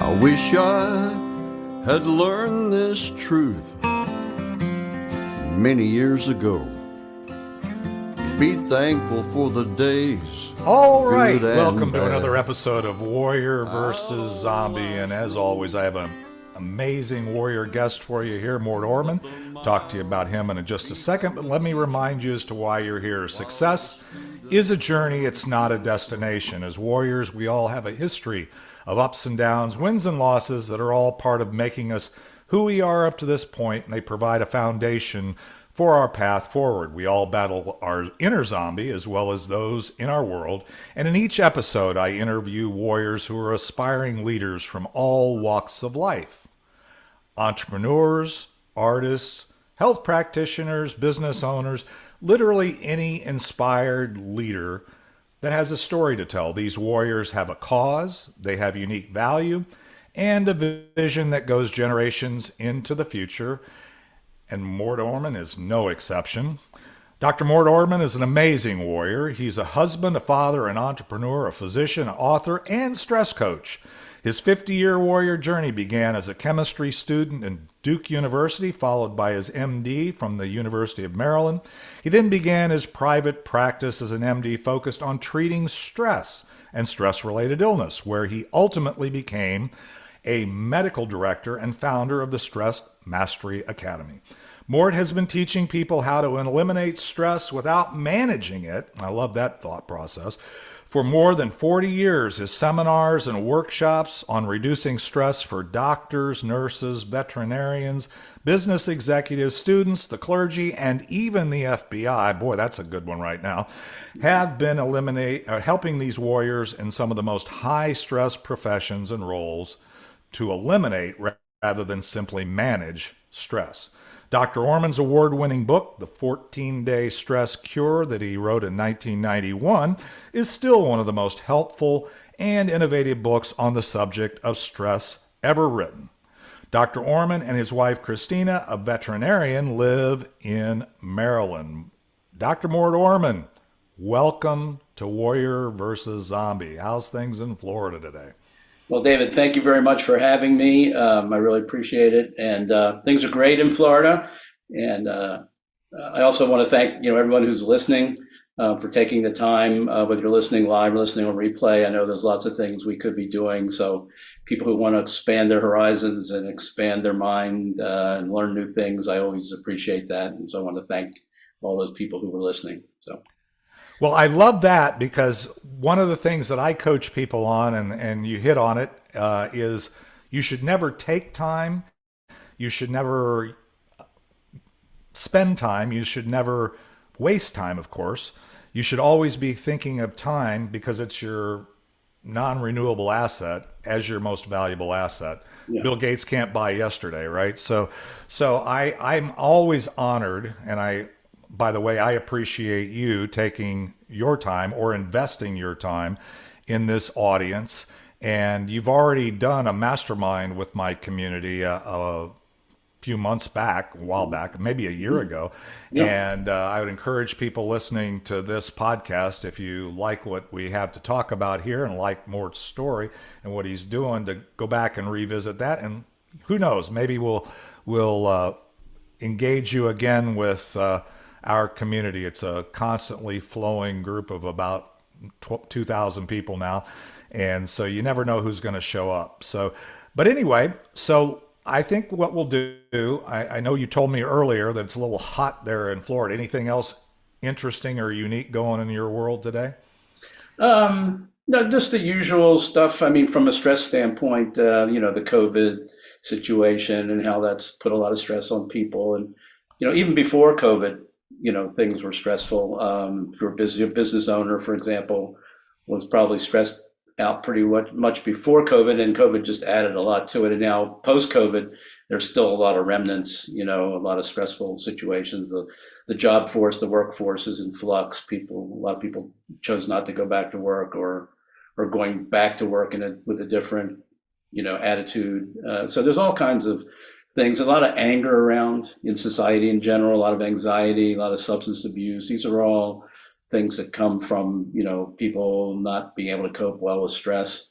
I wish I had learned this truth many years ago. Be thankful for the days. All right, good and welcome to bad. another episode of Warrior versus Zombie. And as always, I have an amazing warrior guest for you here, Mort Orman. Talk to you about him in just a second, but let me remind you as to why you're here. Success is a journey, it's not a destination. As warriors, we all have a history of ups and downs, wins and losses that are all part of making us who we are up to this point, and they provide a foundation for our path forward. We all battle our inner zombie as well as those in our world, and in each episode I interview warriors who are aspiring leaders from all walks of life. Entrepreneurs, artists, health practitioners, business owners, literally any inspired leader that has a story to tell. These warriors have a cause, they have unique value, and a vision that goes generations into the future. And Mort Orman is no exception. Dr. Mort Orman is an amazing warrior. He's a husband, a father, an entrepreneur, a physician, an author, and stress coach. His 50-year warrior journey began as a chemistry student in Duke University, followed by his MD from the University of Maryland. He then began his private practice as an MD focused on treating stress and stress-related illness, where he ultimately became a medical director and founder of the Stress Mastery Academy. Mort has been teaching people how to eliminate stress without managing it. I love that thought process. For more than 40 years, his seminars and workshops on reducing stress for doctors, nurses, veterinarians, business executives, students, the clergy, and even the F.B.I., boy, that's a good one right now, have been helping these warriors in some of the most high-stress professions and roles to eliminate rather than simply manage stress. Dr. Orman's award-winning book, The 14-Day Stress Cure, that he wrote in 1991, is still one of the most helpful and innovative books on the subject of stress ever written. Dr. Orman and his wife, Christina, a veterinarian, live in Maryland. Dr. Mort Orman, welcome to Warrior versus Zombie. How's things in Florida today? Well, David, thank you very much for having me. I really appreciate it. And things are great in Florida. And I also want to thank everyone who's listening for taking the time, whether you're listening live or listening on replay. I know there's lots of things we could be doing. So people who want to expand their horizons and expand their mind and learn new things, I always appreciate that. And so I want to thank all those people who were listening. So. Well, I love that because one of the things that I coach people on, and you hit on it, is you should never take time. You should never spend time. You should never waste time, of course. You should always be thinking of time because it's your non-renewable asset as your most valuable asset. Yeah. Bill Gates can't buy yesterday, right? So I'm always honored, and by the way, I appreciate you taking your time or investing your time in this audience. And you've already done a mastermind with my community a few months back, a while back, maybe a year ago. Yeah. And I would encourage people listening to this podcast, if you like what we have to talk about here and like Mort's story and what he's doing, to go back and revisit that. And who knows, maybe we'll engage you again with our community. It's a constantly flowing group of about 2,000 people now. And so you never know who's going to show up. But anyway, I think what we'll do, I know you told me earlier that it's a little hot there in Florida. Anything else interesting or unique going in your world today? No, just the usual stuff. I mean, from a stress standpoint, the COVID situation and how that's put a lot of stress on people. And, even before COVID, things were stressful. If you're a business owner, for example, was probably stressed out pretty much before COVID, and COVID just added a lot to it. And now post-COVID, there's still a lot of remnants, a lot of stressful situations. The job force, the workforce is in flux. A lot of people chose not to go back to work or going back to work with a different, attitude. So there's all kinds of things, a lot of anger around in society in general, a lot of anxiety, a lot of substance abuse. These are all things that come from, people not being able to cope well with stress.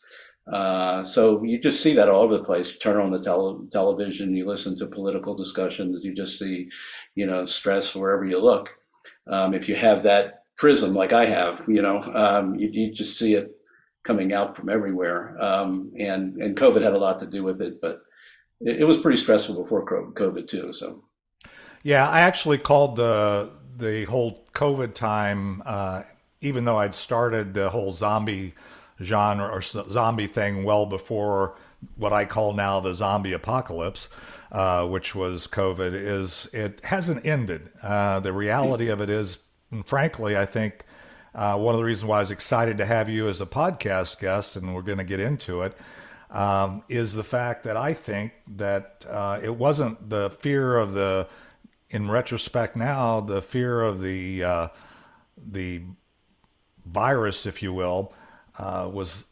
So you just see that all over the place. You turn on the television, you listen to political discussions, you just see, stress wherever you look. If you have that prism like I have, you just see it coming out from everywhere. And COVID had a lot to do with it, but it was pretty stressful before COVID too. So Yeah, I actually called the whole COVID time, even though I'd started the whole zombie genre or zombie thing well before what I call now the zombie apocalypse, which was COVID. Is it hasn't ended. The reality of it is, and frankly, I think one of the reasons why I was excited to have you as a podcast guest, and we're going to get into it, is the fact that I think that it wasn't the fear of the, in retrospect now, the fear of the virus, if you will, was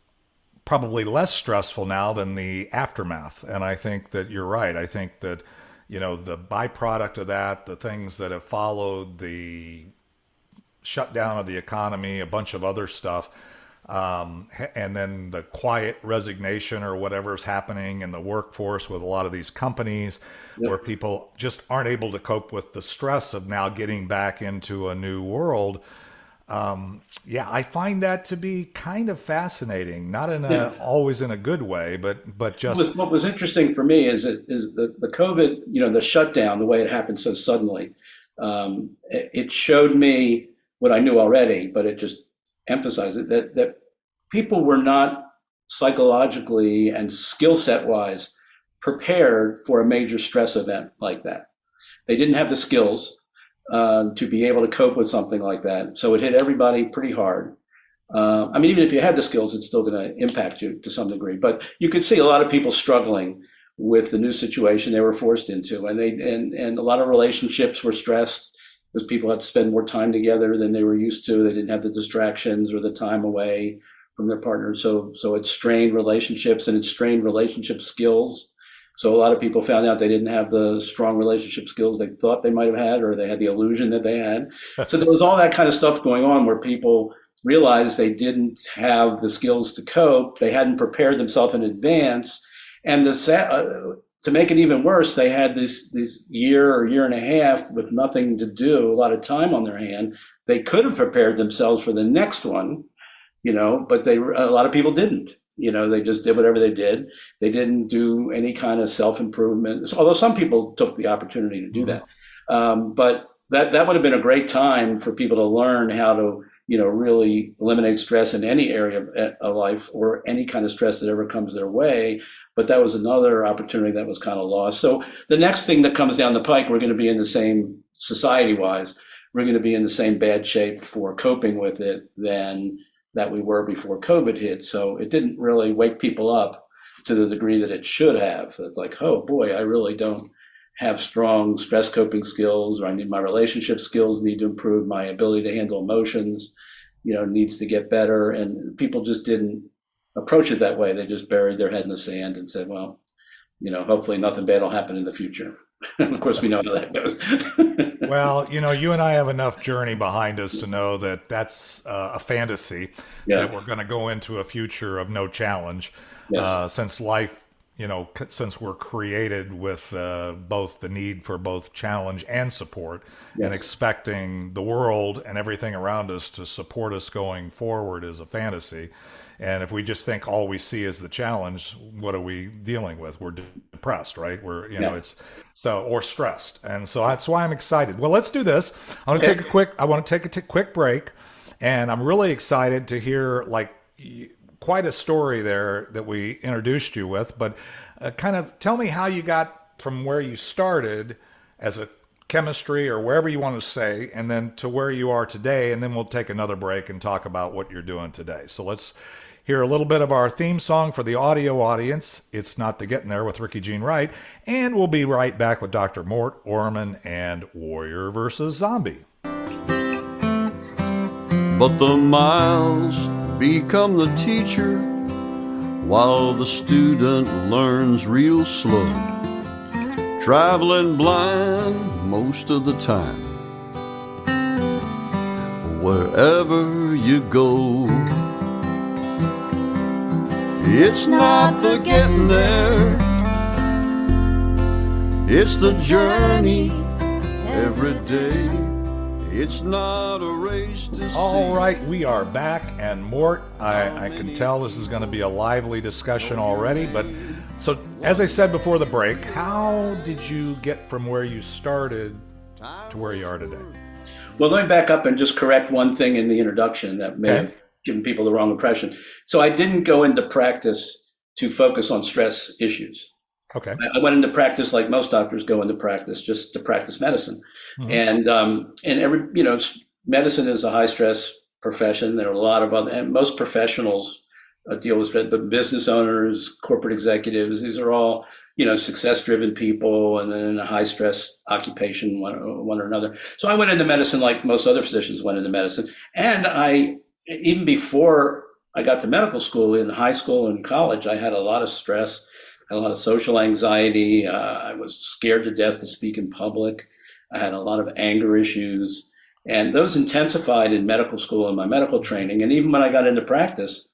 probably less stressful now than the aftermath. And I think that you're right. I think that, the byproduct of that, the things that have followed, the shutdown of the economy, a bunch of other stuff, and then the quiet resignation or whatever's happening in the workforce with a lot of these companies, where people just aren't able to cope with the stress of now getting back into a new world. I find that to be kind of fascinating, not in always in a good way, but just what was interesting for me is the COVID, the shutdown, the way it happened so suddenly. It showed me what I knew already, but it just emphasized it, that people were not psychologically and skill set wise prepared for a major stress event like that. They didn't have the skills to be able to cope with something like that. So it hit everybody pretty hard. Even if you had the skills, it's still going to impact you to some degree. But you could see a lot of people struggling with the new situation they were forced into, and a lot of relationships were stressed because people had to spend more time together than they were used to. They didn't have the distractions or the time away from their partner. So it strained relationships, and it strained relationship skills. So a lot of people found out they didn't have the strong relationship skills they thought they might have had, or they had the illusion that they had. So there was all that kind of stuff going on where people realized they didn't have the skills to cope. They hadn't prepared themselves in advance. And to make it even worse, they had this year or year and a half with nothing to do, a lot of time on their hand. They could have prepared themselves for the next one, but a lot of people didn't. They just did whatever they did. They didn't do any kind of self-improvement, although some people took the opportunity to do that. But that would have been a great time for people to learn how to, really eliminate stress in any area of life, or any kind of stress that ever comes their way. But that was another opportunity that was kind of lost. So the next thing that comes down the pike, we're going to be in the same, society-wise, we're going to be in the same bad shape for coping with it than that we were before COVID hit. So it didn't really wake people up to the degree that it should have. It's like, oh boy, I really don't have strong stress coping skills, or I need my relationship skills need to improve, my ability to handle emotions, needs to get better. And people just didn't approach it that way. They just buried their head in the sand and said, well, hopefully nothing bad will happen in the future. Of course, we know how that goes. Well, you and I have enough journey behind us to know that that's a fantasy, that we're going to go into a future of no challenge. Yes. Since life, since we're created with both the need for both challenge and support, and expecting the world and everything around us to support us going forward is a fantasy. And if we just think all we see is the challenge, what are we dealing with? We're depressed, right? We're, or stressed. And so that's why I'm excited. Well, let's do this. I want to take a quick break. And I'm really excited to hear quite a story there that we introduced you with, but kind of tell me how you got from where you started as a chemistry or wherever you want to say, and then to where you are today. And then we'll take another break and talk about what you're doing today. So let's hear a little bit of our theme song for the audio audience. It's Not the Getting There with Ricky Jean Wright. And we'll be right back with Dr. Mort Orman and Warrior versus Zombie. But the miles become the teacher while the student learns real slow, traveling blind most of the time. Wherever you go, It's not the getting there, it's the journey every day. It's not a race to see. All right, we are back, and Mort, I can tell this is going to be a lively discussion already, but so as I said before the break, how did you get from where you started to where you are today? Well, let me back up and just correct one thing in the introduction that may have given people the wrong impression. So I didn't go into practice to focus on stress issues. Okay. I went into practice like most doctors go into practice, just to practice medicine. And every, medicine is a high stress profession. There are a lot of other, and most professionals deal with stress, but business owners, corporate executives, these are all, success driven people, and then in a high stress occupation, one or another. So I went into medicine like most other physicians went into medicine. And even before I got to medical school, in high school and college, I had a lot of stress. I had a lot of social anxiety. I was scared to death to speak in public. I had a lot of anger issues. And those intensified in medical school and my medical training. And even when I got into practice,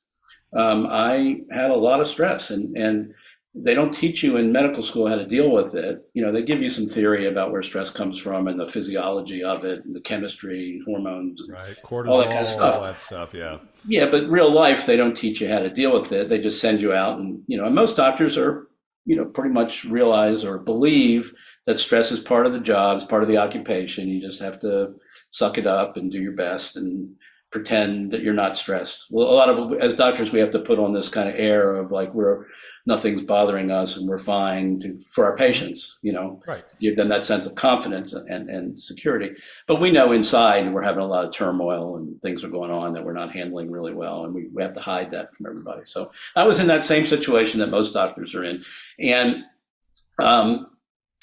I had a lot of stress. And they don't teach you in medical school how to deal with it. They give you some theory about where stress comes from and the physiology of it, and the chemistry, hormones, right, cortisol, all that kind of stuff. All that stuff, yeah. Yeah, but real life, they don't teach you how to deal with it. They just send you out, and and most doctors are, pretty much realize or believe that stress is part of the job, it's part of the occupation. You just have to suck it up and do your best and pretend that you're not stressed. Well, a lot of, as doctors, we have to put on this kind of air of like nothing's bothering us and we're fine for our patients, Right. Give them that sense of confidence and security. But we know inside we're having a lot of turmoil and things are going on that we're not handling really well, and we have to hide that from everybody. So I was in that same situation that most doctors are in. And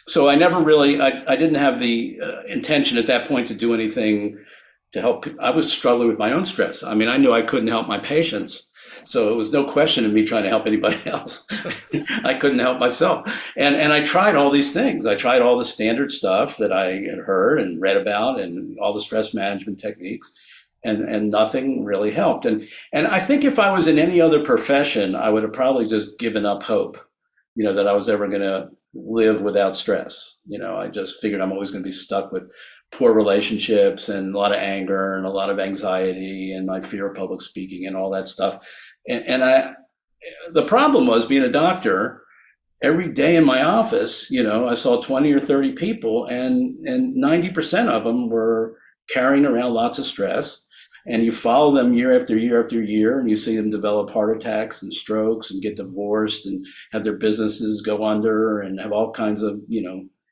so I never really, I didn't have the intention at that point to do anything to help. I was struggling with my own stress. I mean, I knew I couldn't help my patients. So it was no question of me trying to help anybody else. I couldn't help myself. And I tried all these things. I tried all the standard stuff that I had heard and read about, and all the stress management techniques, and nothing really helped. And I think if I was in any other profession, I would have probably just given up hope, that I was ever going to live without stress. I just figured I'm always going to be stuck with poor relationships and a lot of anger and a lot of anxiety and my fear of public speaking and all that stuff. And the problem was, being a doctor, every day in my office, I saw 20 or 30 people, and 90% of them were carrying around lots of stress. And you follow them year after year after year, and you see them develop heart attacks and strokes and get divorced and have their businesses go under and have all kinds of,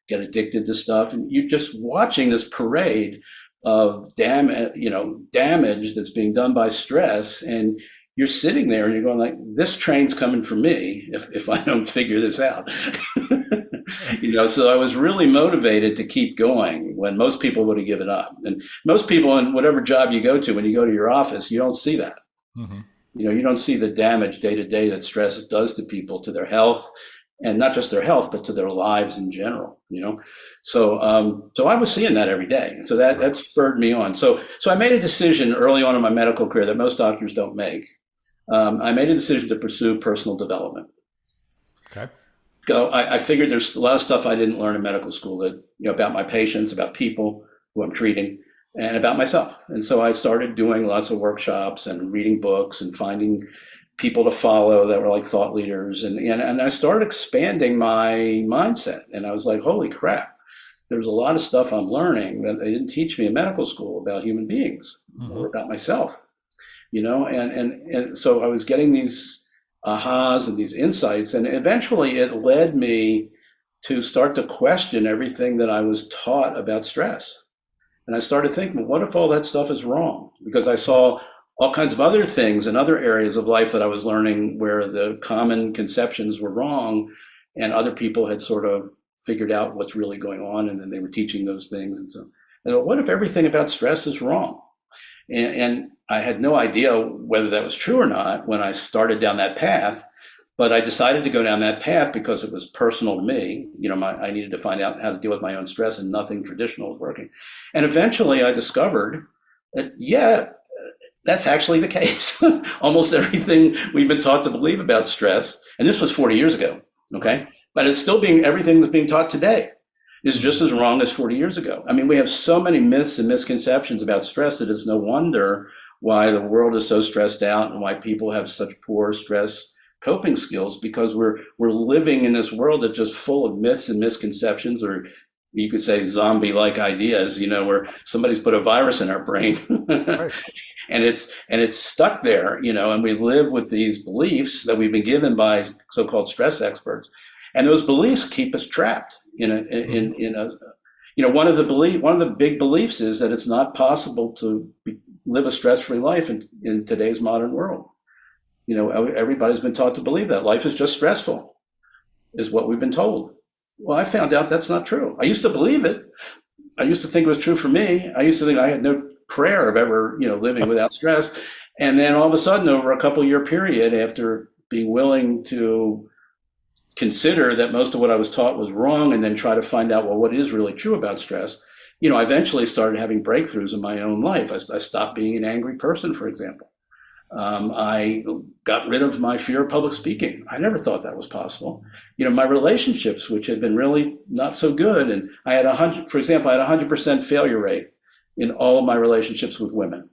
get addicted to stuff. And you're just watching this parade of damage that's being done by stress. And you're sitting there and you're going like, this train's coming for me if I don't figure this out. So I was really motivated to keep going when most people would have given up. And most people, in whatever job you go to, when you go to your office, you don't see that. Mm-hmm. You don't see the damage day to day that stress does to people, to their health, and not just their health, but to their lives in general. So I was seeing that every day. So that spurred me on. So I made a decision early on in my medical career that most doctors don't make. I made a decision to pursue personal development. Okay. I figured there's a lot of stuff I didn't learn in medical school that, about my patients, about people who I'm treating, and about myself. And so I started doing lots of workshops and reading books and finding people to follow that were like thought leaders. And I started expanding my mindset. And I was like, holy crap, there's a lot of stuff I'm learning that they didn't teach me in medical school about human beings, mm-hmm. or about myself, and so I was getting these ahas and these insights, and eventually it led me to start to question everything that I was taught about stress. And I started thinking, what if all that stuff is wrong? Because I saw all kinds of other things in other areas of life that I was learning where the common conceptions were wrong, and other people had sort of figured out what's really going on, and then they were teaching those things. And so, what if everything about stress is wrong? And I had no idea whether that was true or not when I started down that path, but I decided to go down that path because it was personal to me. I needed to find out how to deal with my own stress, and nothing traditional was working. And eventually I discovered that, That's actually the case. Almost everything we've been taught to believe about stress, and this was 40 years ago, okay? But it's still everything that's being taught today is just as wrong as 40 years ago. I mean, we have so many myths and misconceptions about stress that it's no wonder why the world is so stressed out and why people have such poor stress coping skills, because we're living in this world that's just full of myths and misconceptions, or you could say zombie-like ideas, where somebody's put a virus in our brain. Right. and it's stuck there, and we live with these beliefs that we've been given by so-called stress experts, and those beliefs keep us trapped in a one of the big beliefs is that it's not possible to live a stress-free life in today's modern world. Everybody's been taught to believe that life is just stressful, is what we've been told. Well, I found out that's not true. I used to believe it. I used to think it was true for me. I used to think I had no prayer of ever, living without stress. And then all of a sudden, over a couple-year period, after being willing to consider that most of what I was taught was wrong, and then try to find out, well, what is really true about stress, I eventually started having breakthroughs in my own life. I stopped being an angry person, for example. I got rid of my fear of public speaking. I never thought that was possible. My relationships, which had been really not so good, and I had 100% failure rate in all of my relationships with women,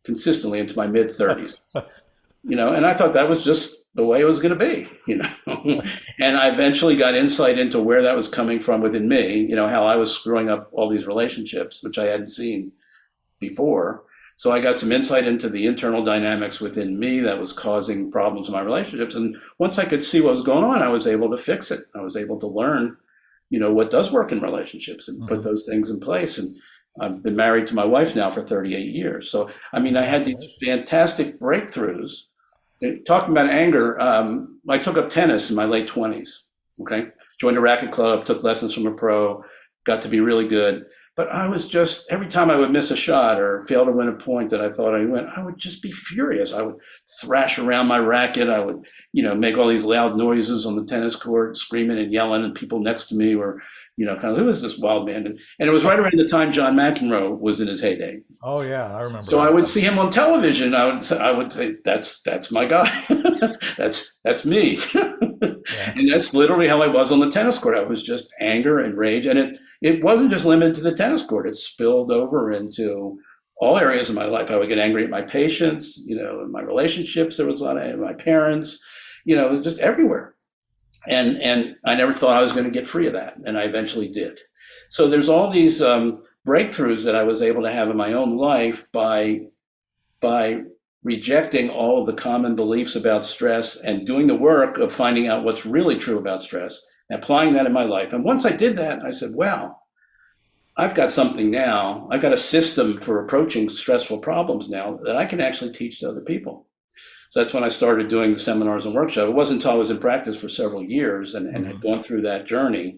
consistently into my mid 30s. And I thought that was just the way it was going to be. And I eventually got insight into where that was coming from within me. How I was screwing up all these relationships, which I hadn't seen before. So I got some insight into the internal dynamics within me that was causing problems in my relationships. And once I could see what was going on, I was able to fix it. I was able to learn, what does work in relationships and put those things in place. And I've been married to my wife now for 38 years. So, I had these fantastic breakthroughs. Talking about anger, I took up tennis in my late 20s, okay? Joined a racket club, took lessons from a pro, got to be really good. But I was just, every time I would miss a shot or fail to win a point that I thought I win, I would just be furious. I would thrash around my racket. I would, make all these loud noises on the tennis court, screaming and yelling, and people next to me were, kind of, who is this wild man? And it was right around the time John McEnroe was in his heyday. Oh yeah, I remember. So I would see him on television. I would say, that's my guy. that's me. Yeah. And that's literally how I was on the tennis court. I was just anger and rage, and it wasn't just limited to the tennis court. It spilled over into all areas of my life. I would get angry at my patients, in my relationships. There was a lot of my parents, just everywhere. And I never thought I was going to get free of that, and I eventually did. So there's all these breakthroughs that I was able to have in my own life by rejecting all of the common beliefs about stress and doing the work of finding out what's really true about stress, applying that in my life. And once I did that, I said, wow, I've got something now. I've got a system for approaching stressful problems now that I can actually teach to other people. So that's when I started doing the seminars and workshops. It wasn't until I was in practice for several years and had gone through that journey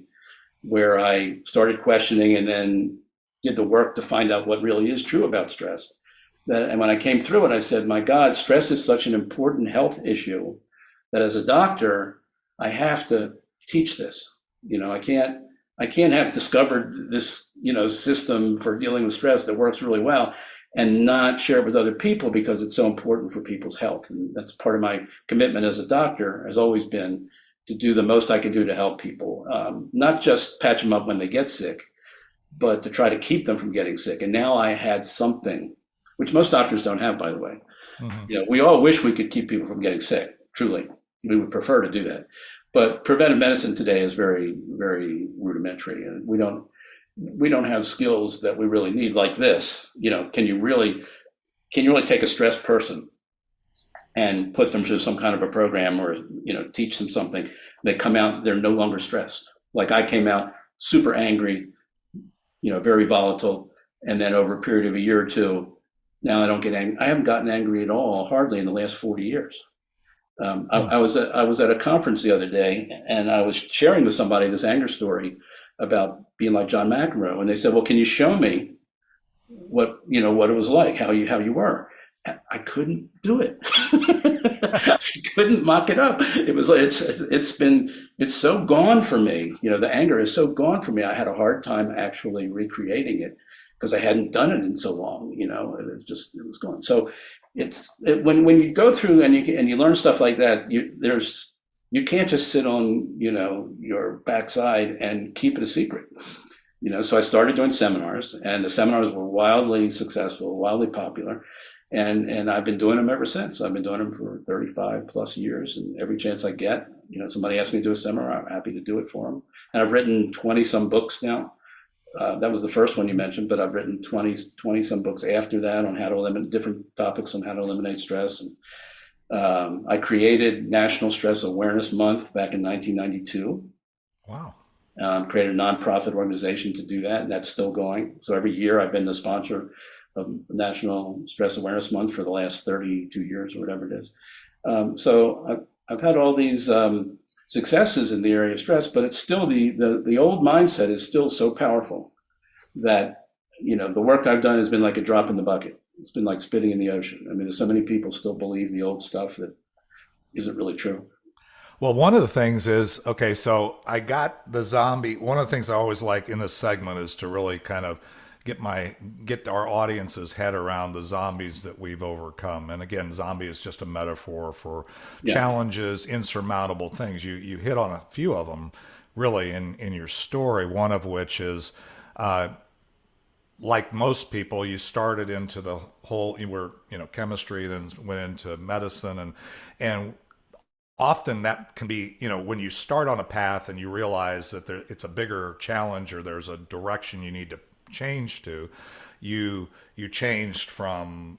where I started questioning and then did the work to find out what really is true about stress. And when I came through it, I said, my God, stress is such an important health issue that as a doctor, I have to teach this. I can't have discovered this, system for dealing with stress that works really well and not share it with other people because it's so important for people's health. And that's part of my commitment as a doctor has always been to do the most I can do to help people, not just patch them up when they get sick, but to try to keep them from getting sick. And now I had something which most doctors don't have, by the way. We all wish we could keep people from getting sick, truly. We would prefer to do that. But preventive medicine today is very, very rudimentary. And we don't have skills that we really need like this. Can you really take a stressed person and put them through some kind of a program or, teach them something? They come out, they're no longer stressed. Like I came out super angry, very volatile. And then over a period of a year or two, now I don't get angry. I haven't gotten angry at all, hardly in the last 40 years. I was at a conference the other day, and I was sharing with somebody this anger story about being like John McEnroe, and they said, "Well, can you show me what it was like, how you were?" I couldn't do it. I couldn't mock it up. It was like it's so gone for me. The anger is so gone for me. I had a hard time actually recreating it because I hadn't done it in so long. It was gone. So, when you go through and you learn stuff like that, you can't just sit on your backside and keep it a secret. So I started doing seminars, and the seminars were wildly successful, wildly popular, and I've been doing them ever since. I've been doing them for 35 plus years, and every chance I get, somebody asks me to do a seminar, I'm happy to do it for them. And I've written 20 some books now. That was the first one you mentioned, but I've written 20 some books after that on how to eliminate different topics on how to eliminate stress. And I created National Stress Awareness Month back in 1992. Wow. Created a nonprofit organization to do that, and that's still going. So every year I've been the sponsor of National Stress Awareness Month for the last 32 years or whatever it is. So I've had all these successes in the area of stress, but it's still the old mindset is still so powerful that the work I've done has been like a drop in the bucket. It's been like spitting in the ocean. I mean, there's so many people still believe the old stuff that isn't really true. Well, one of the things is, okay, so I got the zombie. One of the things I always like in this segment is to really kind of get our audience's head around the zombies that we've overcome. And again, zombie is just a metaphor for challenges, insurmountable things. You hit on a few of them really in your story, one of which is, like most people, you started into the whole, you were, chemistry, then went into medicine, and often that can be, when you start on a path and you realize that it's a bigger challenge or there's a direction you need to change to, you changed from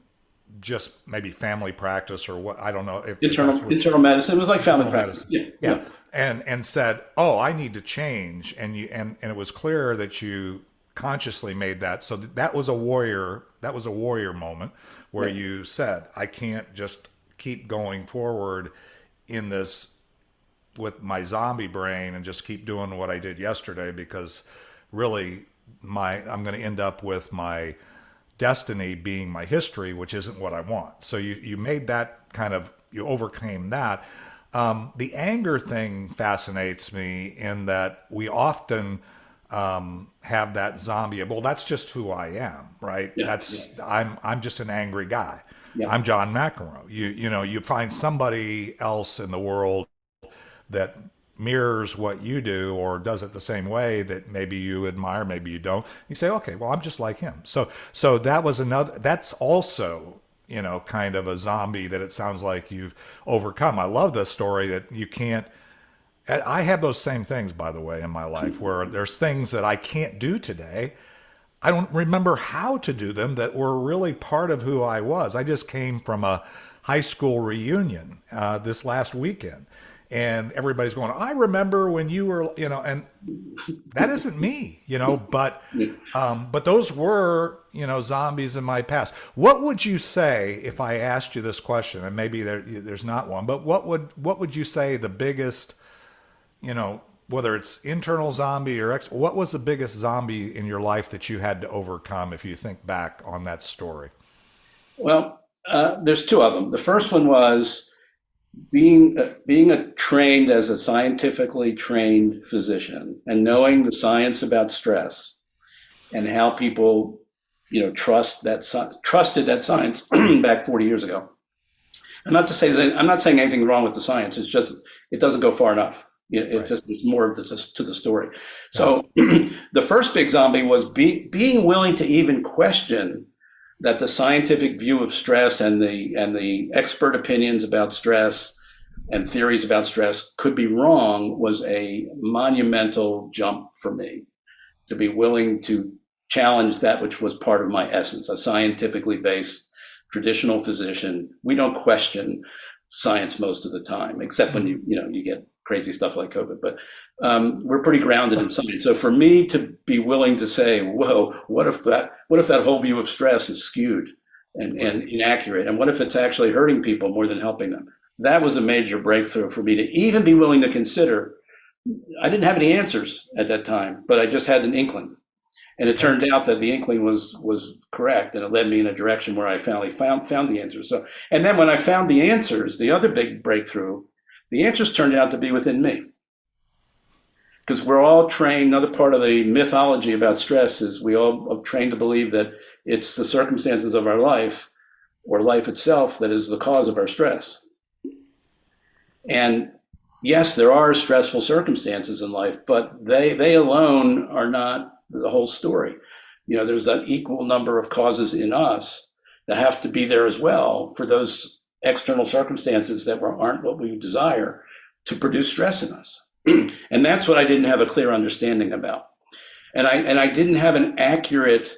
just maybe family practice or what, I don't know if internal medicine. It was like family practice. Yeah. And said, oh, I need to change. And it was clear that you consciously made that. So that was a warrior moment where you said, I can't just keep going forward in this with my zombie brain and just keep doing what I did yesterday, because really I'm going to end up with my destiny being my history, which isn't what I want. So you made that you overcame that. The anger thing fascinates me in that we often have that zombie. Well, that's just who I am, right? I'm just an angry guy. Yeah. I'm John McEnroe. You find somebody else in the world that mirrors what you do or does it the same way that maybe you admire, maybe you don't. You say, okay, well, I'm just like him. So that's also, kind of a zombie that it sounds like you've overcome. I love the story that you can't. I have those same things, by the way, in my life where there's things that I can't do today. I don't remember how to do them that were really part of who I was. I just came from a high school reunion this last weekend, and everybody's going, I remember when you were, and that isn't me, but those were, zombies in my past. What would you say if I asked you this question? And maybe there's not one, but what would you say the biggest, whether it's internal zombie or what was the biggest zombie in your life that you had to overcome if you think back on that story? Well, there's two of them. The first one was being trained as a scientifically trained physician and knowing the science about stress and how people, trusted that science back 40 years ago. I'm not saying anything wrong with the science. It's just, it doesn't go far enough. It's more of to the story. So the first big zombie was being willing to even question that the scientific view of stress and the expert opinions about stress and theories about stress could be wrong was a monumental jump for me, to be willing to challenge that which was part of my essence, a scientifically based traditional physician. We don't question science most of the time, except when you get crazy stuff like COVID, but we're pretty grounded in science. So for me to be willing to say, whoa, what if that whole view of stress is skewed and inaccurate? And what if it's actually hurting people more than helping them? That was a major breakthrough for me to even be willing to consider. I didn't have any answers at that time, but I just had an inkling. And it turned out that the inkling was correct, and it led me in a direction where I finally found the answers. So, and then when I found the answers, the other big breakthrough, the answers turned out to be within me. Because we're all trained, another part of the mythology about stress is we all are trained to believe that it's the circumstances of our life or life itself that is the cause of our stress. And yes, there are stressful circumstances in life, but they alone are not the whole story. There's an equal number of causes in us that have to be there as well for those external circumstances that aren't what we desire to produce stress in us. And that's what I didn't have a clear understanding about. And I didn't have an accurate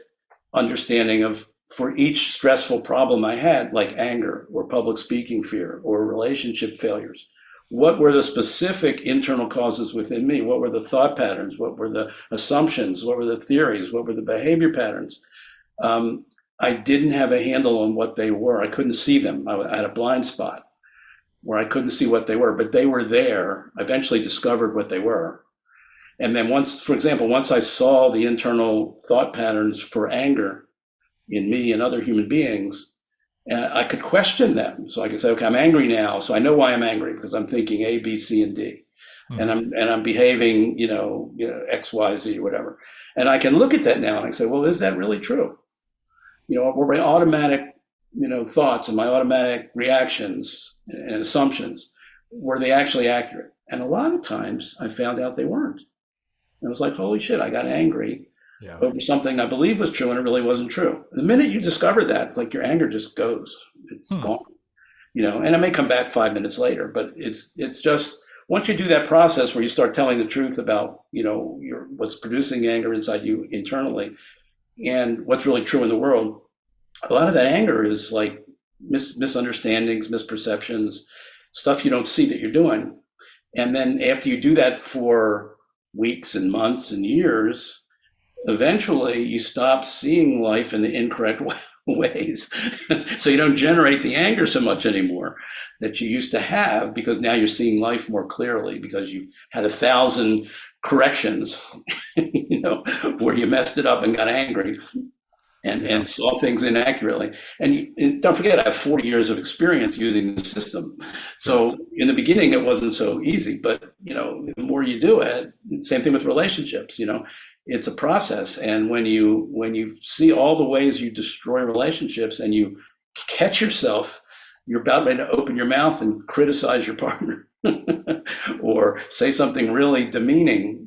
understanding of, for each stressful problem I had, like anger or public speaking fear or relationship failures, what were the specific internal causes within me? What were the thought patterns? What were the assumptions? What were the theories? What were the behavior patterns? I didn't have a handle on what they were. I couldn't see them. I had a blind spot where I couldn't see what they were, but they were there. I eventually discovered what they were. And then once I saw the internal thought patterns for anger in me and other human beings, I could question them. So I could say, okay, I'm angry now. So I know why I'm angry, because I'm thinking A, B, C, and D. Mm-hmm. And I'm behaving, X, Y, Z, whatever. And I can look at that now and I say, well, is that really true? Were my automatic, thoughts and my automatic reactions and assumptions, were they actually accurate? And a lot of times I found out they weren't. And it was like, holy shit, I got angry over something I believed was true and it really wasn't true. The minute you discover that, like, your anger just goes, it's gone, and it may come back 5 minutes later, but it's just, once you do that process where you start telling the truth about, what's producing anger inside you internally and what's really true in the world, a lot of that anger is like misunderstandings, misperceptions, stuff you don't see that you're doing. And then after you do that for weeks and months and years, eventually you stop seeing life in the incorrect ways. So you don't generate the anger so much anymore that you used to have, because now you're seeing life more clearly, because you've had 1,000 corrections, where you messed it up and got angry and saw things inaccurately. And don't forget, I have 40 years of experience using the system. So in the beginning, it wasn't so easy, but the more you do it, same thing with relationships, it's a process. And when you see all the ways you destroy relationships and you catch yourself, you're about ready to open your mouth and criticize your partner or say something really demeaning,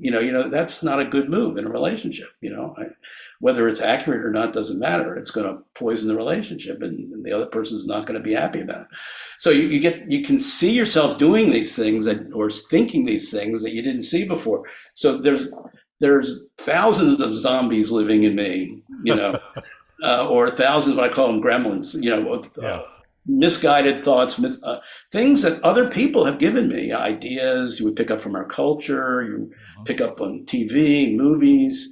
that's not a good move in a relationship. Whether it's accurate or not doesn't matter. It's going to poison the relationship, and the other person's not going to be happy about it. So you can see yourself doing these things or thinking these things that you didn't see before. So there's thousands of zombies living in me, or thousands, what I call them, gremlins, misguided thoughts, things that other people have given me, ideas you would pick up from our culture, you pick up on TV, movies.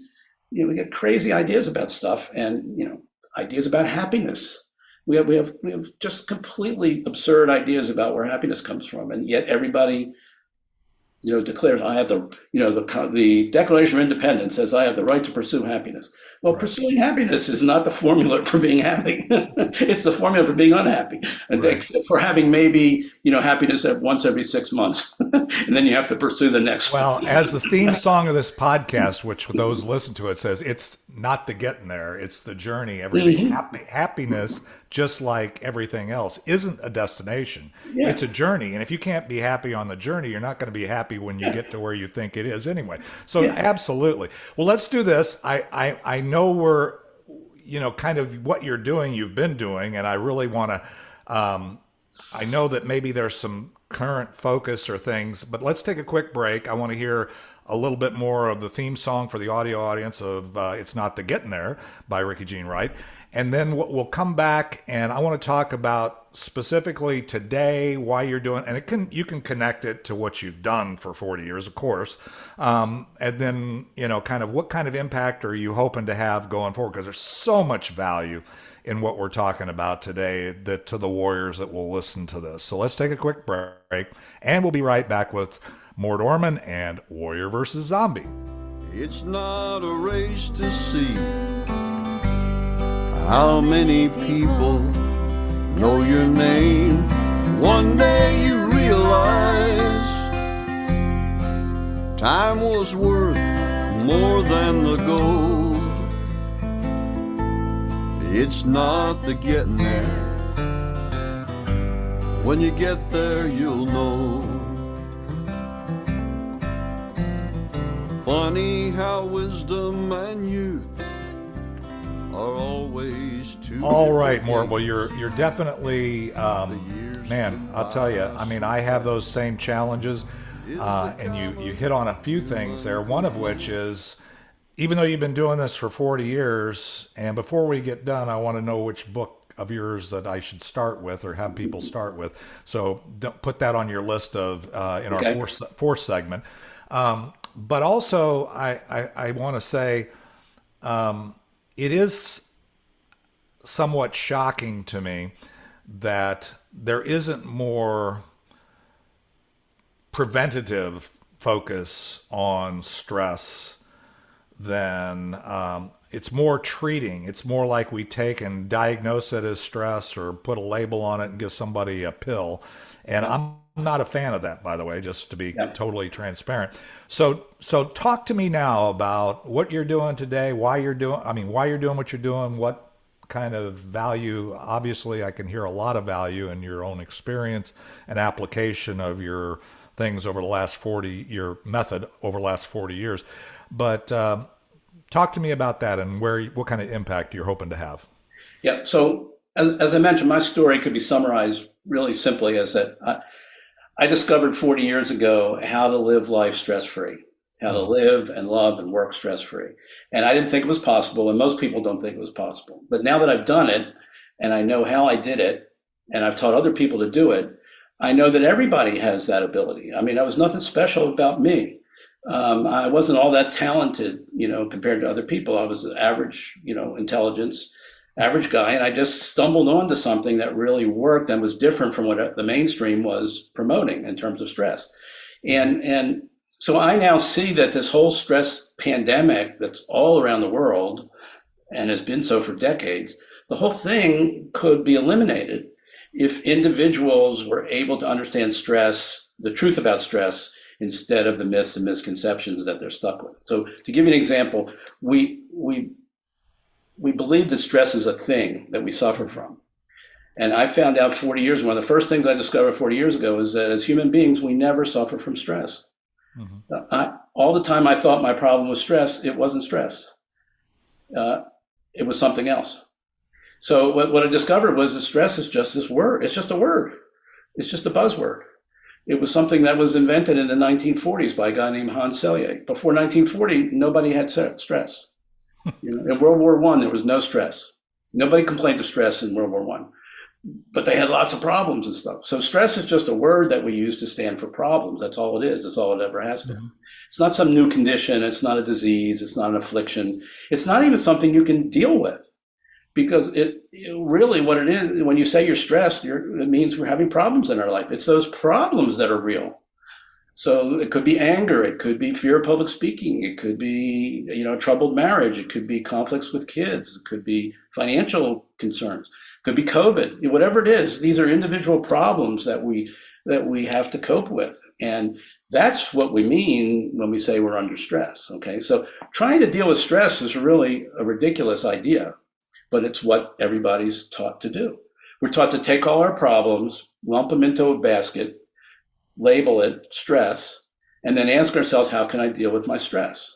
We get crazy ideas about stuff, and ideas about happiness. We have just completely absurd ideas about where happiness comes from, and yet everybody declares, I have the Declaration of Independence says I have the right to pursue happiness. Well, pursuing happiness is not the formula for being happy. It's the formula for being unhappy, and for having maybe happiness once every 6 months, and then you have to pursue the next one. Well, as the theme song of this podcast, which those listen to it says, it's not the getting there, it's the journey. Everything happiness, just like everything else, isn't a destination. It's a journey, and if you can't be happy on the journey, you're not going to be happy when you get to where you think it is anyway. So absolutely. Well, let's do this. I know we're, kind of what you're doing, you've been doing, and I really want to, I know that maybe there's some current focus or things, but let's take a quick break. I want to hear a little bit more of the theme song for the audio audience of It's Not the Getting There by Ricky Jean Wright. And then we'll come back, and I want to talk about specifically today why you're doing, and you can connect it to what you've done for 40 years, of course. And then, kind of what kind of impact are you hoping to have going forward? Because there's so much value in what we're talking about today to the warriors that will listen to this. So let's take a quick break, and we'll be right back with Mort Orman and Warrior versus Zombie. It's not a race to see how many people know your name. One day you realize time was worth more than the gold. It's not the getting there, When you get there, you'll know. Funny how wisdom and youth are always two. All right, Mort. Well, you're definitely, man, I'll tell you, I mean, I have those same challenges, and you hit on a few things there, one of which is, even though you've been doing this for 40 years, and before we get done, I want to know which book of yours that I should start with or have people start with. So don't put that on your list of in our fourth segment. But also, I want to say it is somewhat shocking to me that there isn't more preventative focus on stress than it's more treating. It's more like we take and diagnose it as stress or put a label on it and give somebody a pill. And I'm not a fan of that, by the way, just to be totally transparent. So talk to me now about what you're doing today, why you're doing what you're doing, what kind of value. Obviously, I can hear a lot of value in your own experience and application of your things over the last 40, your method over the last 40 years. But talk to me about that and what kind of impact you're hoping to have. Yeah. So as I mentioned, my story could be summarized really simply as that I discovered 40 years ago how to live life stress-free, how to live and love and work stress-free. And I didn't think it was possible, and most people don't think it was possible. But now that I've done it and I know how I did it, and I've taught other people to do it, I know that everybody has that ability. I mean, there was nothing special about me. I wasn't all that talented, compared to other people. I was average, intelligence, average guy. And I just stumbled onto something that really worked and was different from what the mainstream was promoting in terms of stress. And so I now see that this whole stress pandemic that's all around the world and has been so for decades, the whole thing could be eliminated if individuals were able to understand stress, the truth about stress, instead of the myths and misconceptions that they're stuck with. So to give you an example, we believe that stress is a thing that we suffer from. And I found out 40 years, one of the first things I discovered 40 years ago is that as human beings, we never suffer from stress. All the time I thought my problem was stress, it wasn't stress. It was something else. So what I discovered was that stress is just this word. It's just a word. It's just a buzzword. It was something that was invented in the 1940s by a guy named Hans Selye. Before 1940, nobody had stress. In World War I, there was no stress. Nobody complained of stress in World War I, but they had lots of problems and stuff. So stress is just a word that we use to stand for problems. That's all it is. That's all it ever has been. It's not some new condition. It's not a disease. It's not an affliction. It's not even something you can deal with. Because it really what it is, when you say you're stressed, it means we're having problems in our life. It's those problems that are real. So it could be anger, it could be fear of public speaking, it could be troubled marriage, it could be conflicts with kids, it could be financial concerns, it could be COVID, whatever it is. These are individual problems that we have to cope with, and that's what we mean when we say we're under stress. Okay, so trying to deal with stress is really a ridiculous idea. But it's what everybody's taught to do. We're taught to take all our problems, lump them into a basket, label it stress, and then ask ourselves, how can I deal with my stress?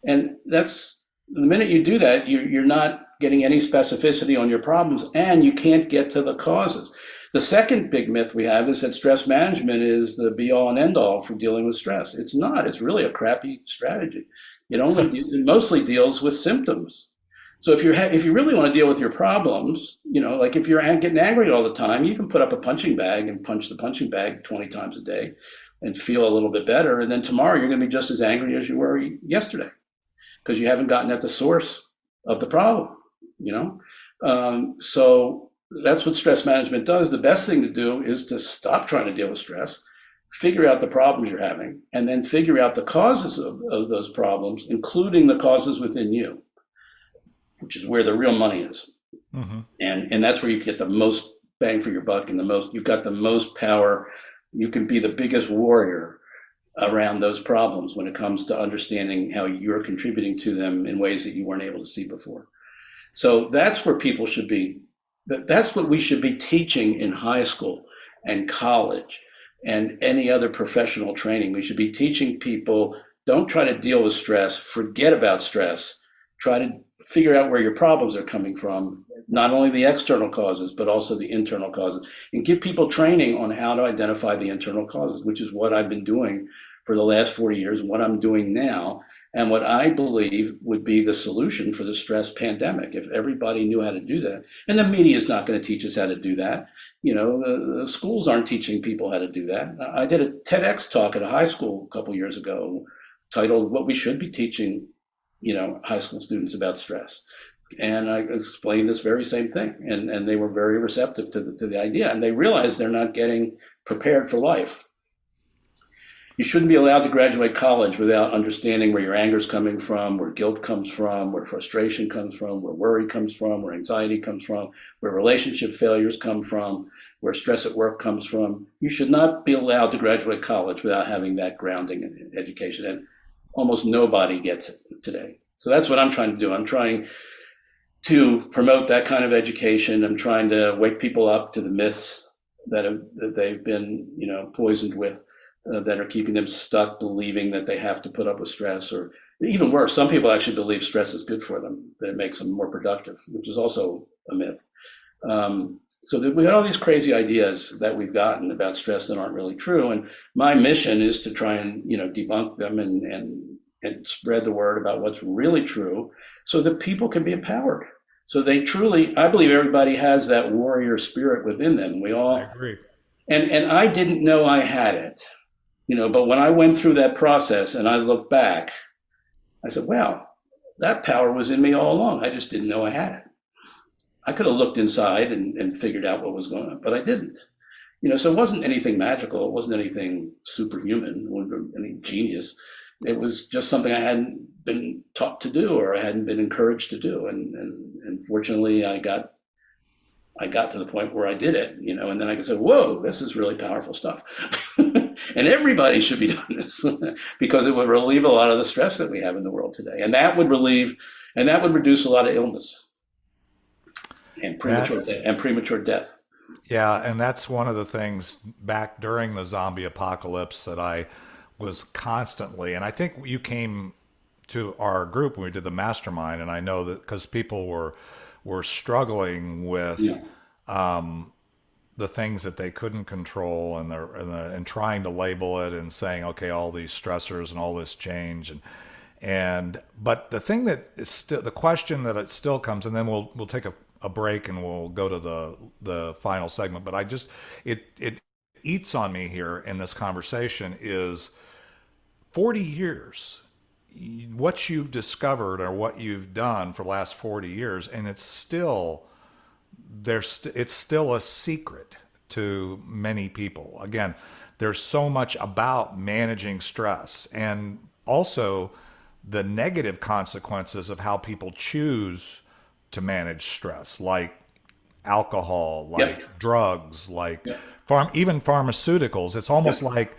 And that's the minute you do that, you're not getting any specificity on your problems, and you can't get to the causes. The second big myth we have is that stress management is the be all and end all for dealing with stress. It's not. It's really a crappy strategy. It mostly deals with symptoms. So if you really want to deal with your problems, like if you're getting angry all the time, you can put up a punching bag and punch the punching bag 20 times a day and feel a little bit better. And then tomorrow you're going to be just as angry as you were yesterday because you haven't gotten at the source of the problem, So that's what stress management does. The best thing to do is to stop trying to deal with stress, figure out the problems you're having, and then figure out the causes of those problems, including the causes within you, which is where the real money is. And that's where you get the most bang for your buck and you've got the most power. You can be the biggest warrior around those problems when it comes to understanding how you're contributing to them in ways that you weren't able to see before. So that's where people should be. That's what we should be teaching in high school and college and any other professional training. We should be teaching people, don't try to deal with stress, forget about stress, try to figure out where your problems are coming from, not only the external causes, but also the internal causes, and give people training on how to identify the internal causes, which is what I've been doing for the last 40 years and what I'm doing now, and what I believe would be the solution for the stress pandemic if everybody knew how to do that. And the media is not going to teach us how to do that. The schools aren't teaching people how to do that. I did a TEDx talk at a high school a couple years ago titled "What We Should Be Teaching, high school students about stress." And I explained this very same thing, and they were very receptive to the idea, and they realized they're not getting prepared for life. You shouldn't be allowed to graduate college without understanding where your anger is coming from, where guilt comes from, where frustration comes from, where worry comes from, where anxiety comes from, where relationship failures come from, where stress at work comes from. You should not be allowed to graduate college without having that grounding in education, and almost nobody gets it today. So that's what I'm trying to do. I'm trying to promote that kind of education. I'm trying to wake people up to the myths that they've been, poisoned with, that are keeping them stuck believing that they have to put up with stress, or even worse, some people actually believe stress is good for them, that it makes them more productive, which is also a myth. So that we got all these crazy ideas that we've gotten about stress that aren't really true. And my mission is to try and, debunk them and spread the word about what's really true so that people can be empowered. So they truly, I believe everybody has that warrior spirit within them. We all, I agree. And I didn't know I had it, but when I went through that process and I look back, I said, wow, that power was in me all along. I just didn't know I had it. I could have looked inside and figured out what was going on, but I didn't. So it wasn't anything magical. It wasn't anything superhuman or any genius. It was just something I hadn't been taught to do, or I hadn't been encouraged to do. And fortunately, I got to the point where I did it, and then I could say, whoa, this is really powerful stuff. And everybody should be doing this because it would relieve a lot of the stress that we have in the world today. And that would reduce a lot of illness and premature death. Yeah, and that's one of the things back during the zombie apocalypse that I was constantly, and I think you came to our group when we did the mastermind, and I know that because people were struggling with the things that they couldn't control, and trying to label it and saying, okay, all these stressors and all this change, but the thing that is still the question that it still comes, and then we'll take a break and we'll go to the final segment. But it eats on me here in this conversation is 40 years. What you've discovered or what you've done for the last 40 years, and it's still a secret to many people. Again, there's so much about managing stress, and also the negative consequences of how people choose to manage stress, like alcohol, like drugs, like even pharmaceuticals. It's almost like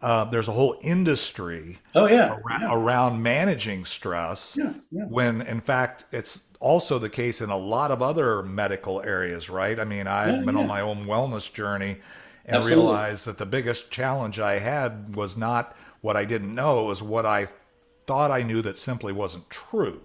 there's a whole industry around managing stress, when in fact it's also the case in a lot of other medical areas, right? I mean, I've been on my own wellness journey and realized that the biggest challenge I had was not what I didn't know, it was what I thought I knew that simply wasn't true.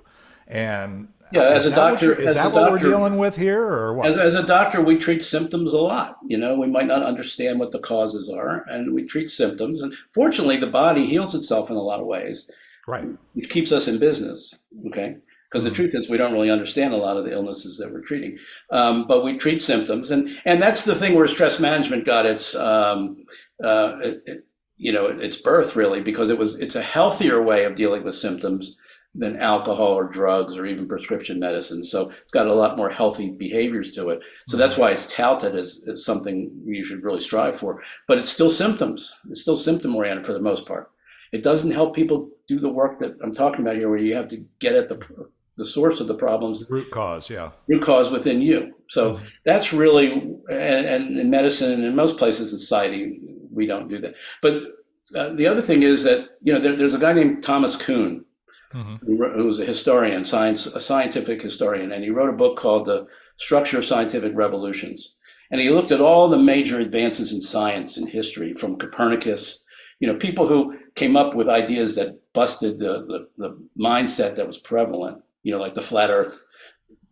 And as a doctor, is that what we're dealing with here, or what? As a doctor, we treat symptoms a lot. We might not understand what the causes are, and we treat symptoms. And fortunately, the body heals itself in a lot of ways. Right. It keeps us in business, okay? Because the truth is, we don't really understand a lot of the illnesses that we're treating, but we treat symptoms, and that's the thing where stress management got its its birth, really, because it's a healthier way of dealing with symptoms than alcohol or drugs or even prescription medicine. So it's got a lot more healthy behaviors to it. So that's why it's touted as something you should really strive for. But it's still symptoms. It's still symptom oriented for the most part. It doesn't help people do the work that I'm talking about here, where you have to get at the source of the problems. Root cause, yeah. Root cause within you. So that's really, and in medicine and in most places in society, we don't do that. But the other thing is that, there's a guy named Thomas Kuhn, who was a historian, a scientific historian, and he wrote a book called The structure of scientific revolutions. And he looked at all the major advances in science and history, from Copernicus, people who came up with ideas that busted the mindset that was prevalent, like the flat earth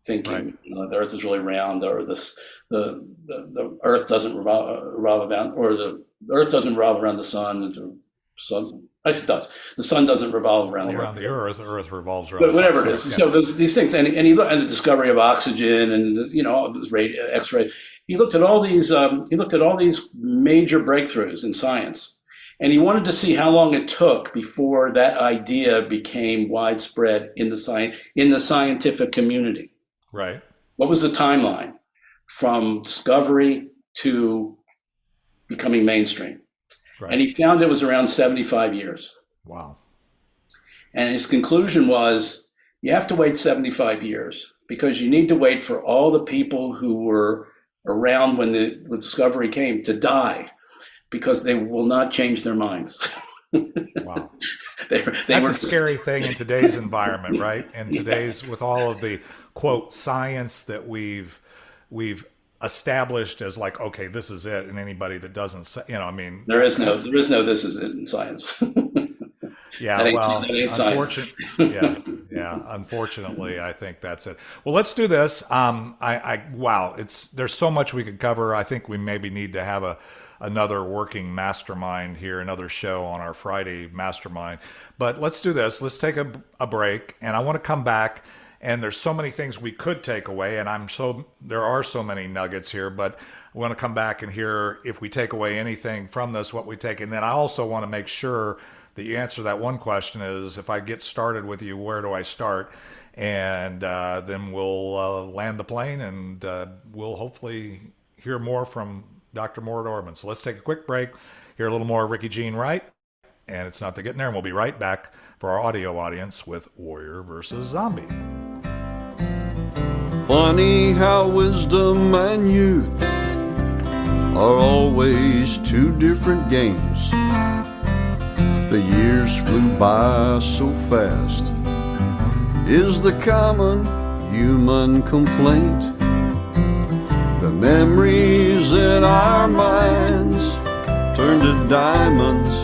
thinking, Right. the earth is really round, or the earth doesn't revolve around, or the earth doesn't revolve around the sun. Actually, it does. The sun doesn't revolve around the Around earth. the earth revolves around But the sun. whatever it is, Correct. so these things, and he looked at the discovery of oxygen, and all this X-ray. He looked at all these. He looked at all these major breakthroughs in science, and he wanted to see how long it took before that idea became widespread in the scientific community. Right. What was the timeline from discovery to becoming mainstream? Right. And he found it was around 75 years. Wow. And his conclusion was, you have to wait 75 years because you need to wait for all the people who were around when the discovery came to die, because they will not change their minds. Wow. That's a scary thing in today's environment, right? And today's, with all of the quote science that we've established as like, okay, this is it, and anybody that doesn't say, there is no this is it in science. Yeah, that ain't science. Unfortunately, I think that's it. Well, let's do this. Wow, there's so much we could cover. I think we maybe need to have another working mastermind here, another show on our Friday mastermind. But let's do this. Let's take a break, and I want to come back. And there's so many things we could take away, and there are so many nuggets here, but I want to come back and hear if we take away anything from this, what we take. And then I also want to make sure that you answer that one question is, if I get started with you, where do I start? And then we'll land the plane, and we'll hopefully hear more from Dr. Mort Orman. So let's take a quick break, hear a little more Ricky Jean Wright, and it's not the getting there, and we'll be right back for our audio audience with Warrior versus Zombie. Funny how wisdom and youth are always two different games. The years flew by so fast, is the common human complaint. The memories in our minds turn to diamonds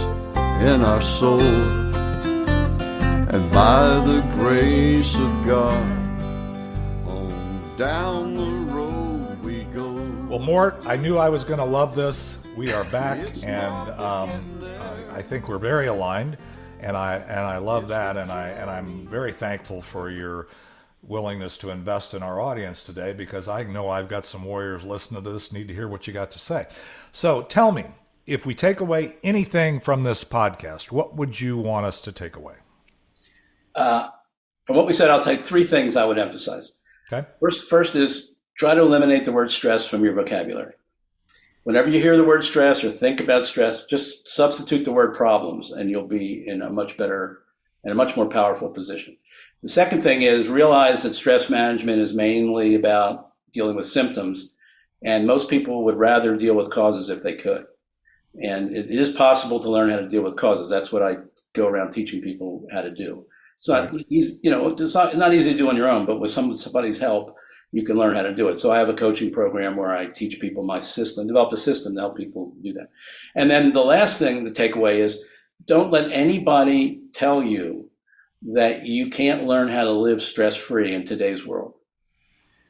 in our soul, and by the grace of God, down the road we go. Well, Mort, I knew I was going to love this. We are back, and I think we're very aligned, and I love that, and I'm very thankful for your willingness to invest in our audience today, because I know I've got some warriors listening to this, need to hear what you got to say. So tell me, if we take away anything from this podcast, what would you want us to take away? From what we said, I'll take three things I would emphasize. Okay. First is try to eliminate the word stress from your vocabulary. Whenever you hear the word stress or think about stress, just substitute the word problems, and you'll be in a much more powerful position. The second thing is realize that stress management is mainly about dealing with symptoms, and most people would rather deal with causes if they could. And it is possible to learn how to deal with causes. That's what I go around teaching people how to do. It's not easy, it's not easy to do on your own, but with somebody's help, you can learn how to do it. So I have a coaching program where I teach people my system, develop a system to help people do that. And then the last thing to take away is, don't let anybody tell you that you can't learn how to live stress-free in today's world,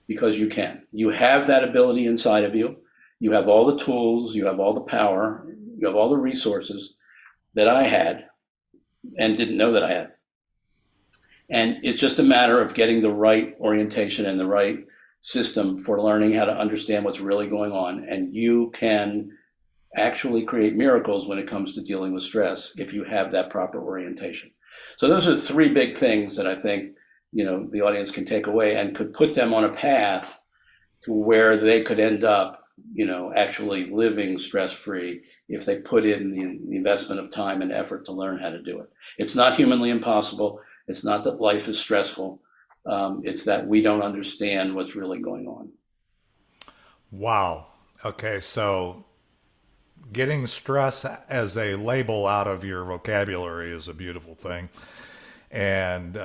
because you can. You have that ability inside of you. You have all the tools, you have all the power, you have all the resources that I had and didn't know that I had. And it's just a matter of getting the right orientation and the right system for learning how to understand what's really going on. And you can actually create miracles when it comes to dealing with stress if you have that proper orientation. So those are three big things that I think, the audience can take away and could put them on a path to where they could end up, actually living stress-free if they put in the investment of time and effort to learn how to do it. It's not humanly impossible. It's not that life is stressful. It's that we don't understand what's really going on. Wow. Okay, so getting stress as a label out of your vocabulary is a beautiful thing. And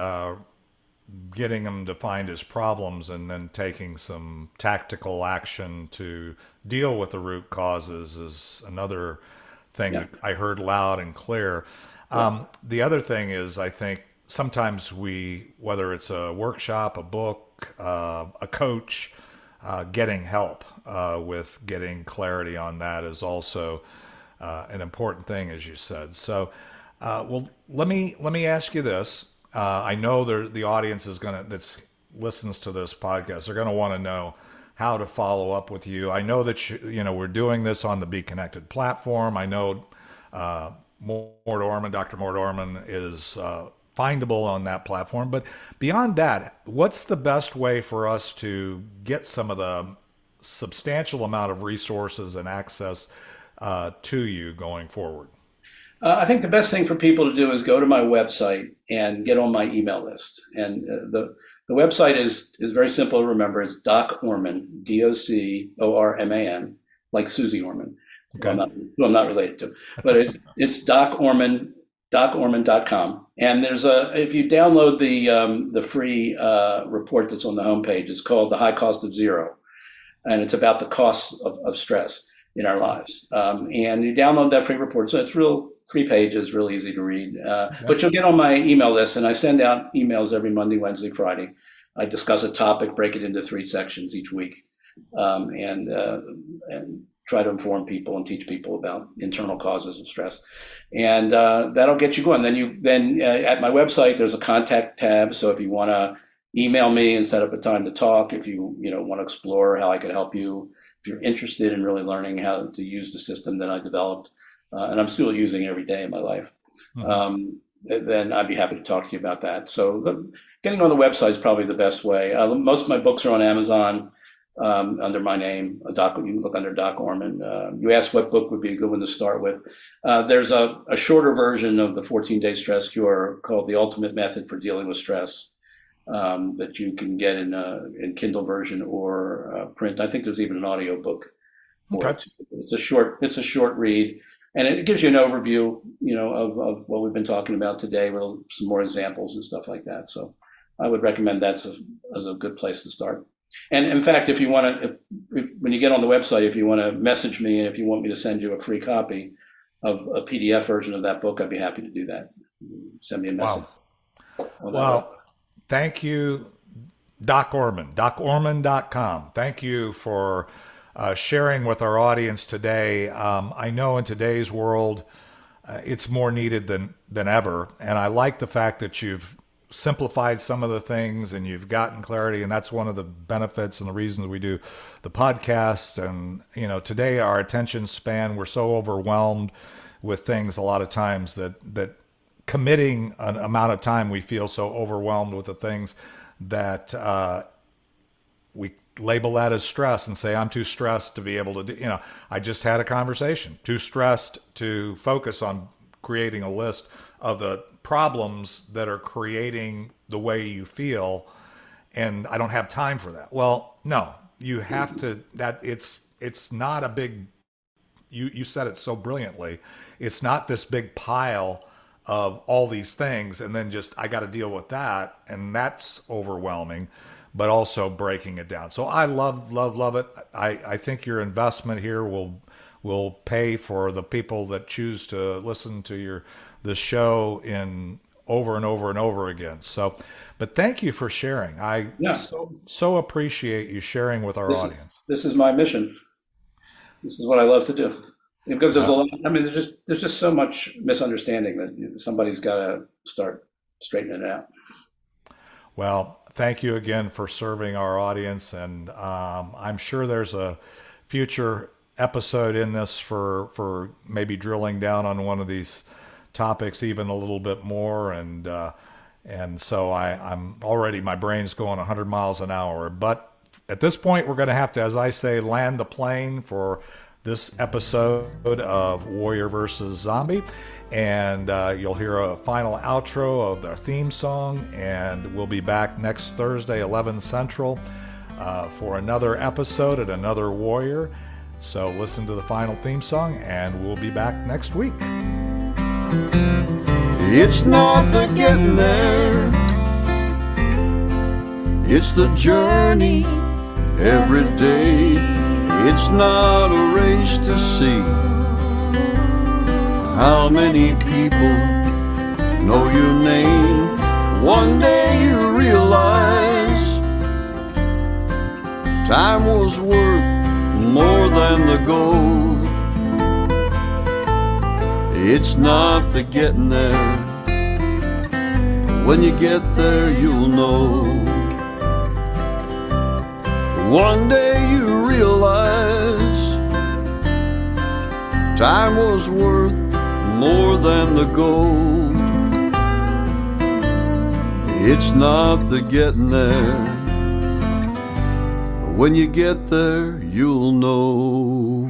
getting him to find his problems and then taking some tactical action to deal with the root causes is another thing that I heard loud and clear. The other thing is, I think sometimes whether it's a workshop, a book, a coach, getting help with getting clarity on that is also an important thing, as you said. So, well, let me ask you this. I know the audience is that listens to this podcast, they're going to want to know how to follow up with you. I know that we're doing this on the Be Connected platform. I know Dr. Mort Orman is findable on that platform. But beyond that, what's the best way for us to get some of the substantial amount of resources and access to you going forward? I think the best thing for people to do is go to my website and get on my email list. And the website is very simple to remember. It's Doc Orman, DOCORMAN, like Susie Orman, okay. who I'm not related to. But it's Doc Orman, DocOrman.com. And if you download the free report that's on the homepage, it's called The High Cost of Zero. And it's about the costs of stress in our lives. And you download that free report. So it's 3 pages, real easy to read. But you'll get on my email list, and I send out emails every Monday, Wednesday, Friday. I discuss a topic, break it into 3 sections each week, and try to inform people and teach people about internal causes of stress. And that'll get you going. Then at my website, there's a contact tab. So if you want to email me and set up a time to talk, if you want to explore how I could help you, if you're interested in really learning how to use the system that I developed, and I'm still using every day in my life, then I'd be happy to talk to you about that. So getting on the website is probably the best way. Most of my books are on Amazon under my name. You can look under Doc Orman. You asked what book would be a good one to start with. There's a shorter version of the 14-Day Stress Cure called The Ultimate Method for Dealing with Stress that you can get in Kindle version or print. I think there's even an audio book for it. It's a short read. And it gives you an overview, of what we've been talking about today with some more examples and stuff like that. So I would recommend that as a good place to start. And in fact, if you want to, when you get on the website, if you want to message me and if you want me to send you a free copy of a PDF version of that book, I'd be happy to do that. Send me a message. Wow. Thank you, Doc Orman, DocOrman.com. Thank you for sharing with our audience today. I know in today's world, it's more needed than ever. And I like the fact that you've simplified some of the things and you've gotten clarity. And that's one of the benefits and the reasons we do the podcast. And, today our attention span, we're so overwhelmed with things a lot of times that committing an amount of time, we feel so overwhelmed with the things that we label that as stress and say, I'm too stressed to be able to do, I just had a conversation, too stressed to focus on creating a list of the problems that are creating the way you feel. And I don't have time for that. Well, no, you have to, it's not a big, you said it so brilliantly. It's not this big pile of all these things. And then I got to deal with that. And that's overwhelming, but also breaking it down. So I love it. I think your investment here will pay for the people that choose to listen to this show in over and over and over again. So, but thank you for sharing. I so appreciate you sharing with our audience. This is my mission. This is what I love to do. Because there's a lot, there's just so much misunderstanding that somebody's got to start straightening it out. Well, thank you again for serving our audience. And I'm sure there's a future episode in this for maybe drilling down on one of these topics even a little bit more. And so I'm already, my brain's going 100 miles an hour. But at this point, we're going to have to, as I say, land the plane for this episode of Warrior versus Zombie. And you'll hear a final outro of their theme song. And we'll be back next Thursday, 11 Central, for another episode at another Warrior. So listen to the final theme song, and we'll be back next week. It's not the getting there It's the journey every day. It's not a race to see how many people know your name. One day you realize time was worth more than the gold. It's not the getting there. When you get there, you'll know. One day you realize time was worth more than the gold. It's not the getting there. When you get there, you'll know.